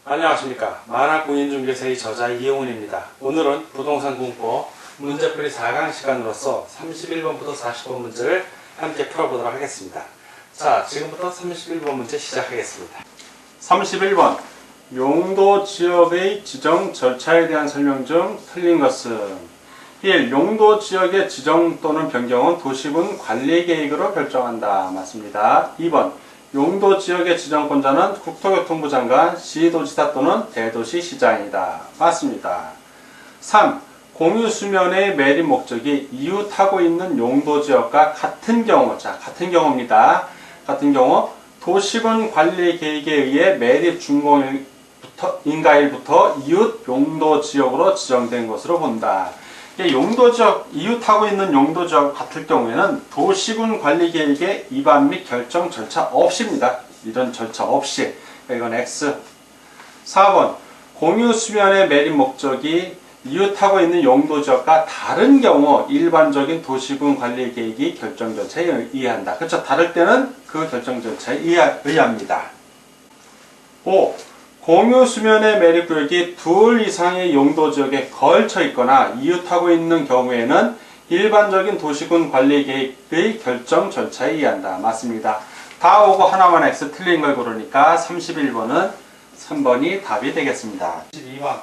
안녕하십니까. 만화공인중개사의 저자 이용훈입니다. 오늘은 부동산 공법 문제풀이 4강 시간으로서 31번부터 40번 문제를 함께 풀어보도록 하겠습니다. 자, 지금부터 31번 문제 시작하겠습니다. 31번 용도 지역의 지정 절차에 대한 설명 중 틀린 것은 1. 용도 지역의 지정 또는 변경은 도시군 관리계획으로 결정한다. 맞습니다. 2번 용도 지역의 지정권자는 국토교통부 장관, 시도지사 또는 대도시시장이다. 맞습니다. 3. 공유수면의 매립 목적이 이웃하고 있는 용도 지역과 같은 경우, 자, 같은 경우입니다. 같은 경우 도시군 관리계획에 의해 매립 준공일부터 이웃 용도 지역으로 지정된 것으로 본다. 용도 지역, 이웃하고 있는 용도 지역 같을 경우에는 도시군 관리계획의 위반 및 결정 절차 없이입니다. 이런 절차 없이. 이건 X. 4번 공유 수면의 매립 목적이 이웃하고 있는 용도 지역과 다른 경우 일반적인 도시군 관리계획이 결정 절차에 의한다. 그렇죠. 다를 때는 그 결정 절차에 의합니다. 5. 공유 수면의 매립구역이 둘 이상의 용도 지역에 걸쳐 있거나 이웃하고 있는 경우에는 일반적인 도시군 관리계획의 결정 절차에 의한다. 맞습니다. 다 오고 하나만 X 틀린 걸 고르니까 31번은 3번이 답이 되겠습니다. 12번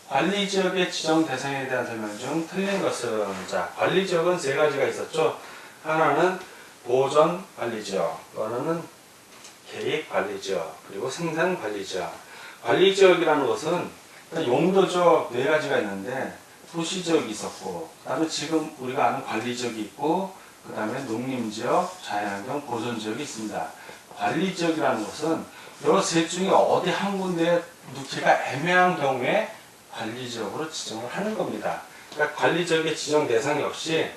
관리지역의 지정 대상에 대한 설명 중 틀린 것은, 자, 관리지역은 세 가지가 있었죠. 하나는 보전관리지역, 하나는 계획관리지역, 그리고 생산관리지역. 관리지역이라는 것은 용도지역 네 가지가 있는데 도시지역이 있었고, 그 다음에 지금 우리가 아는 관리지역이 있고, 그 다음에 농림지역, 자연환경 보존지역이 있습니다. 관리지역이라는 것은 여러 셋 중에 어디 한 군데에 놓기가 애매한 경우에 관리지역으로 지정을 하는 겁니다. 그러니까 관리지역의 지정 대상 역시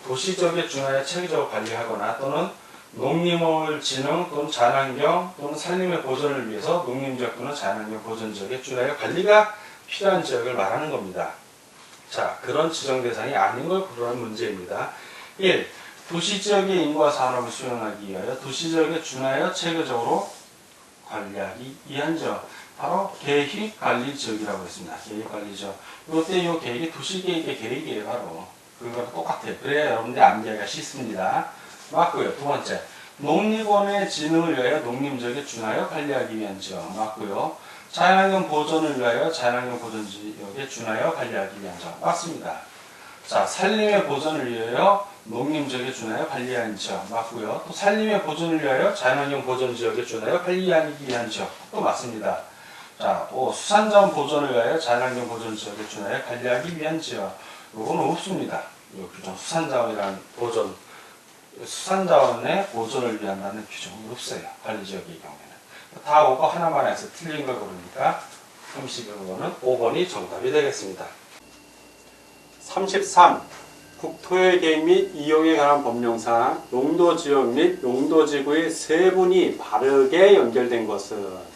도시지역에 준하여 체계적으로 관리하거나 또는 농림을 진흥 또는 자연환경 또는 산림의 보존을 위해서 농림지역 또는 자연환경 보존지역에 준하여 관리가 필요한 지역을 말하는 겁니다. 자, 그런 지정 대상이 아닌 걸 고르는 문제입니다. 1. 도시지역의 인구와 산업을 수용하기 위하여 도시지역에 준하여 체계적으로 관리하기 위한 지역, 바로 계획관리지역이라고 했습니다. 계획관리지역. 이때 이 계획이 도시계획의 계획이에요. 바로 그거랑 똑같아요. 그래야 여러분들이 암기하기가 쉽습니다. 맞고요. 두 번째, 농림원의 진흥을 위하여 농림지역에 준하여 관리하기 위한 지역. 맞고요. 자연환경 보존을 위하여 자연환경 보존지역에 준하여 관리하기 위한 지역. 맞습니다. 자, 산림의 보존을 위하여 농림지역에 준하여 관리하는 지역. 맞고요. 또 산림의 보존을 위하여 자연환경 보존지역에 준하여 관리하기 위한 지역. 또 맞습니다. 자, 또 수산자원 보존을 위하여 자연환경 보존지역에 준하여 관리하기 위한 지역. 이거는 없습니다. 이 규정, 수산자원이라는 보존, 수산자원의 보존을 위한다는 규정은 없어요. 관리지역의 경우에는. 다 오고 하나만 해서 틀린 걸 고르니까 31번은 5번이 정답이 되겠습니다. 33. 국토의 계획 및 이용에 관한 법령상 용도지역 및 용도지구의 세분이 바르게 연결된 것은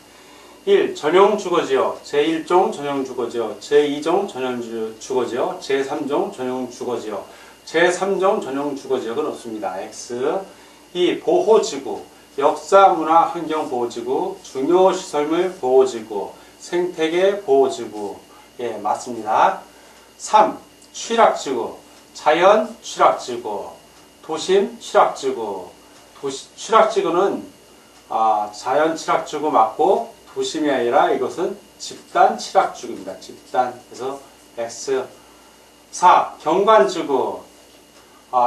1. 전용주거지역, 제1종 전용주거지역, 제2종 전용주거지역, 제3종 전용주거지역, 제3종 전용주거지역은 없습니다. X. 2. 보호지구, 역사문화환경보호지구, 중요시설물 보호지구, 생태계 보호지구. 예, 맞습니다. 3. 취락지구, 자연 취락지구, 도심 취락지구. 취락지구는 자연 취락지구 맞고 도심이 아니라 이것은 집단 취락지구입니다. 집단. 그래서 X. 4. 경관지구,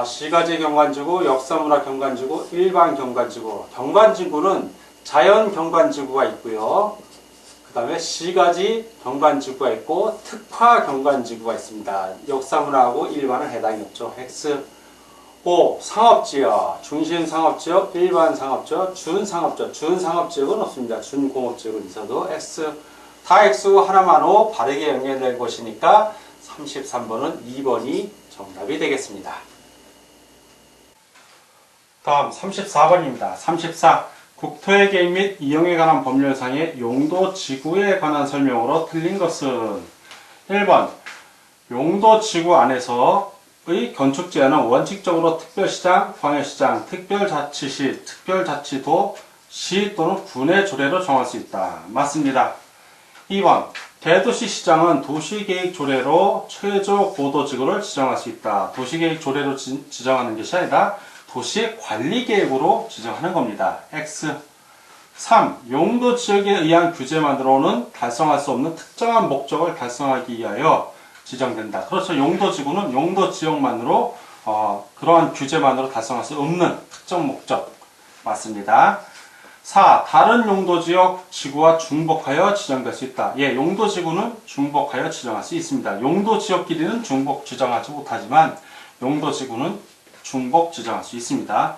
시가지 경관지구, 역사문화 경관지구, 일반 경관지구. 경관지구는 자연 경관지구가 있고요. 그 다음에 시가지 경관지구가 있고 특화 경관지구가 있습니다. 역사문화하고 일반은 해당이 없죠. X. 5. 상업지역, 중심상업지역, 일반상업지역, 준상업지역. 준상업지역은 없습니다. 준공업지역은 있어도 X. 다 X고 하나만 O 바르게 연결된 것이니까 33번은 2번이 정답이 되겠습니다. 다음 34번입니다. 34. 국토의 계획 및 이용에 관한 법률상의 용도지구에 관한 설명으로 틀린 것은 1번 용도지구 안에서의 건축제한은 원칙적으로 특별시장, 광역시장, 특별자치시, 특별자치도, 시 또는 군의 조례로 정할 수 있다. 맞습니다. 2번 대도시 시장은 도시계획 조례로 최저 고도지구를 지정할 수 있다. 도시계획 조례로 지정하는 것이 아니라 도시관리계획으로 지정하는 겁니다. X 3. 용도 지역에 의한 규제만으로는 달성할 수 없는 특정한 목적을 달성하기 위하여 지정된다. 그렇죠. 용도지구는 용도 지역만으로 그러한 규제만으로 달성할 수 없는 특정 목적. 맞습니다. 4. 다른 용도지역 지구와 중복하여 지정될 수 있다. 예, 용도지구는 중복하여 지정할 수 있습니다. 용도지역끼리는 중복 지정하지 못하지만 용도지구는 중복 지정할 수 있습니다.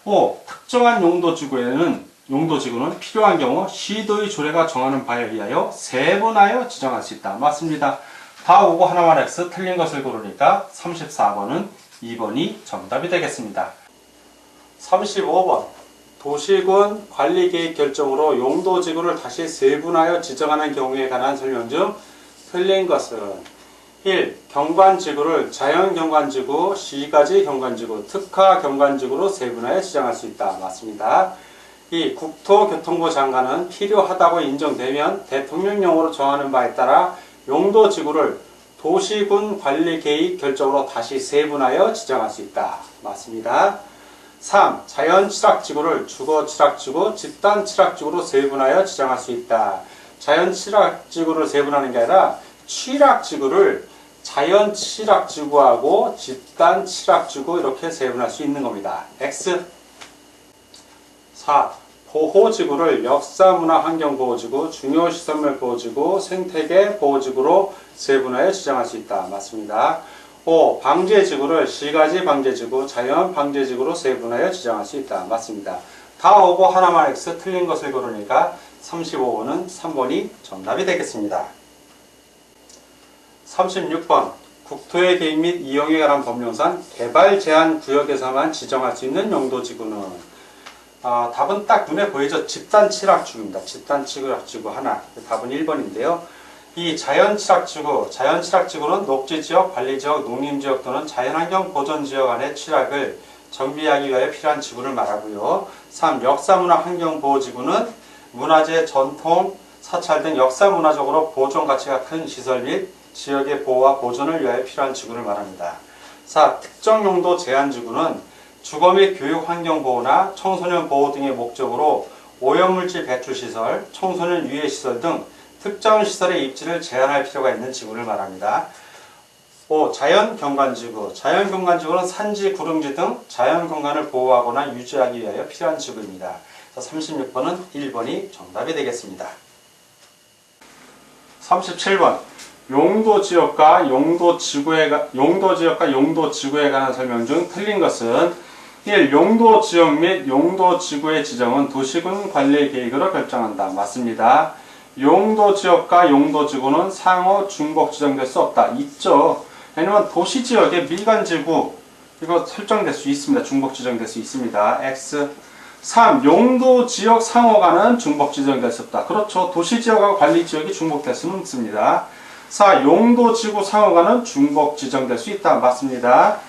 5. 특정한 용도지구는 필요한 경우 시도의 조례가 정하는 바에 의하여 세분하여 지정할 수 있다. 맞습니다. 다 오고 하나만 X 틀린 것을 고르니까 34번은 2번이 정답이 되겠습니다. 35번 도시군 관리계획 결정으로 용도지구를 다시 세분하여 지정하는 경우에 관한 설명 중 틀린 것은 1. 경관지구를 자연경관지구, 시가지 경관지구, 특화경관지구로 세분하여 지정할 수 있다. 맞습니다. 2. 국토교통부 장관은 필요하다고 인정되면 대통령령으로 정하는 바에 따라 용도지구를 도시군 관리계획 결정으로 다시 세분하여 지정할 수 있다. 맞습니다. 3. 자연취락지구를 주거취락지구, 집단취락지구로 세분하여 지정할 수 있다. 자연취락지구를 세분하는 게 아니라 취락지구를 자연취락지구하고 집단취락지구 이렇게 세분할 수 있는 겁니다. X 4. 보호지구를 역사문화환경보호지구, 중요시설물보호지구, 생태계보호지구로 세분하여 지정할 수 있다. 맞습니다. 5. 방제지구를 시가지 방제지구, 자연 방제지구로 세분하여 지정할 수 있다. 맞습니다. 다 오고 하나만 X 틀린 것을 고르니까 35번은 3번이 정답이 되겠습니다. 36번 국토의 개입 및 이용에 관한 법령상 개발 제한 구역에서만 지정할 수 있는 용도지구는 답은 딱 눈에 보이죠? 집단취락지구입니다. 집단취락지구 하나. 답은 1번인데요. 이 자연취락지구는 녹지지역, 관리지역, 농림지역 또는 자연환경 보존지역 안의 취락을 정비하기 위하여 필요한 지구를 말하고요. 3. 역사문화환경보호지구는 문화재, 전통, 사찰 등 역사문화적으로 보존 가치가 큰 시설 및 지역의 보호와 보존을 위하여 필요한 지구를 말합니다. 4. 특정용도 제한지구는 주거 및 교육 환경 보호나 청소년 보호 등의 목적으로 오염물질 배출시설, 청소년 유해시설 등 특정 시설의 입지를 제한할 필요가 있는 지구를 말합니다. 5. 자연경관지구. 자연경관지구는 산지, 구릉지 등 자연경관을 보호하거나 유지하기 위하여 필요한 지구입니다. 36번은 1번이 정답이 되겠습니다. 37번 용도지역과 용도지구에 관한 설명 중 틀린 것은 1. 용도지역 및 용도지구의 지정은 도시군 관리계획으로 결정한다. 맞습니다. 용도지역과 용도지구는 상호 중복 지정될 수 없다. 있죠. 왜냐면 도시지역의 밀관지구 이거 설정될 수 있습니다. 중복 지정될 수 있습니다. X 3. 용도지역 상호간은 중복 지정될 수 없다. 그렇죠. 도시지역하고 관리지역이 중복될 수는 없습니다. 4. 용도지구 상호간은 중복 지정될 수 있다. 맞습니다.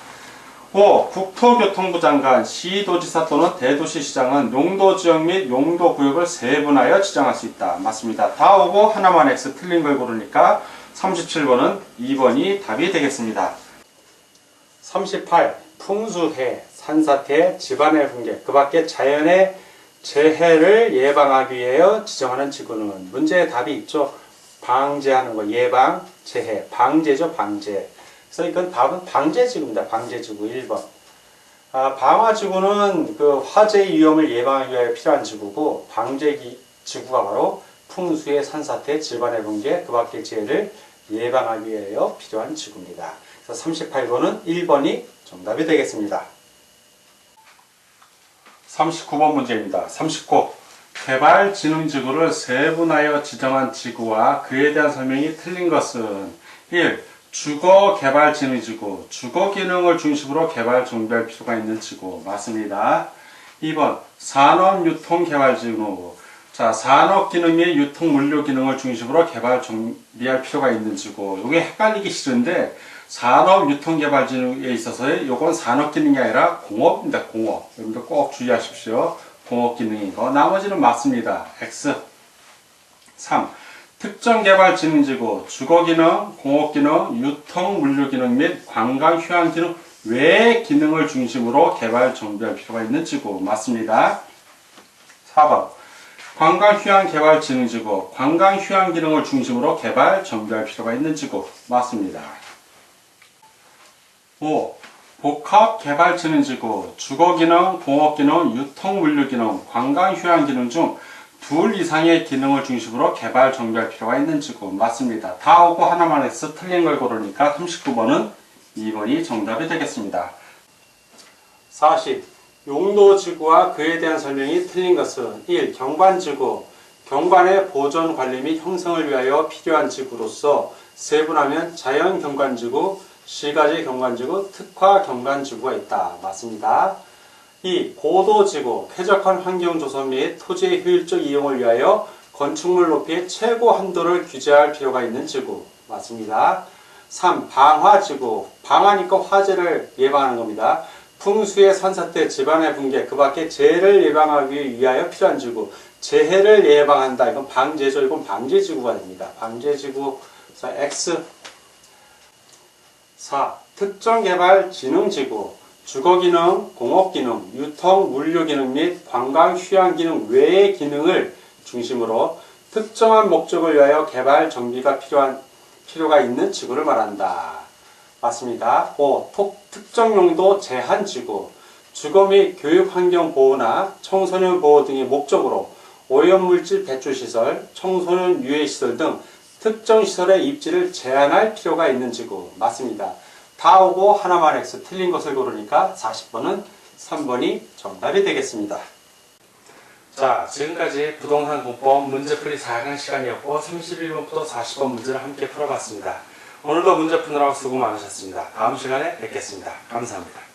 5. 국토교통부 장관, 시도지사 또는 대도시시장은 용도지역 및 용도구역을 세분하여 지정할 수 있다. 맞습니다. 다 오고 하나만 X 틀린 걸 고르니까 37번은 2번이 답이 되겠습니다. 38. 풍수해, 산사태, 집안의 붕괴, 그 밖에 자연의 재해를 예방하기 위하여 지정하는 지구는 문제의 답이 있죠. 방제하는 거, 예방, 재해, 방제죠, 방제. 그래서 이건 답은 방제지구입니다. 방제지구 1번. 방화지구는 그 화재의 위험을 예방하기 위해 필요한 지구고, 방제지구가 바로 풍수의 산사태, 집안의 붕괴, 그 밖의 재해를 예방하기 위하여 필요한 지구입니다. 그래서 38번은 1번이 정답이 되겠습니다. 39번 문제입니다. 39. 개발진흥지구를 세분하여 지정한 지구와 그에 대한 설명이 틀린 것은 1. 주거개발진흥지구, 주거기능을 중심으로 개발 정비할 필요가 있는 지구. 맞습니다. 2번 산업유통개발지구, 자, 산업기능 및 유통물류기능을 중심으로 개발 정비할 필요가 있는 지구. 이게 헷갈리기 싫은데 산업유통개발진흥에 있어서의 요건 산업기능이 아니라 공업입니다. 공업. 여러분들 꼭 주의하십시오. 공업기능이고 나머지는 맞습니다. X. 3. 특정개발진흥지구 주거기능, 공업기능, 유통물류기능 및 관광휴양기능 외의 기능을 중심으로 개발 정비할 필요가 있는 지구 맞습니다. 4번 관광휴양개발진흥지구 관광휴양기능을 중심으로 개발 정비할 필요가 있는 지구 맞습니다. 5. 복합개발진흥지구 주거기능, 공업기능, 유통물류기능, 관광휴양기능 중 둘 이상의 기능을 중심으로 개발 정비할 필요가 있는 지구 맞습니다. 다 오고 하나만 해서 틀린 걸 고르니까 39번은 2번이 정답이 되겠습니다. 40. 용도지구와 그에 대한 설명이 틀린 것은 1. 경관지구 경관의 보존 관리 및 형성을 위하여 필요한 지구로서 세분하면 자연경관지구, 시가지 경관지구, 특화 경관지구가 있다. 맞습니다. 2. 고도지구, 쾌적한 환경 조성 및 토지의 효율적 이용을 위하여 건축물 높이의 최고 한도를 규제할 필요가 있는 지구. 맞습니다. 3. 방화지구, 방화니까 화재를 예방하는 겁니다. 풍수의 산사태, 집안의 붕괴, 그 밖에 재해를 예방하기 위하여 필요한 지구. 재해를 예방한다. 이건 방제죠. 이건 방제지구가 됩니다. 방제지구. X. 4. 특정개발진흥지구 주거기능, 공업기능, 유통, 물류기능 및 관광휴양기능 외의 기능을 중심으로 특정한 목적을 위하여 개발 정비가 필요가 있는 지구를 말한다. 맞습니다. 5. 특정용도 제한지구 주거 및 교육환경 보호나 청소년 보호 등의 목적으로 오염물질 배출시설, 청소년 유해시설 등 특정 시설의 입지를 제한할 필요가 있는 지구. 맞습니다. 다 오고 하나만 X 틀린 것을 고르니까 40번은 3번이 정답이 되겠습니다. 자, 지금까지 부동산 공법 문제풀이 4강 시간이었고 31번부터 40번 문제를 함께 풀어봤습니다. 오늘도 문제 푸느라고 수고 많으셨습니다. 다음 시간에 뵙겠습니다. 감사합니다.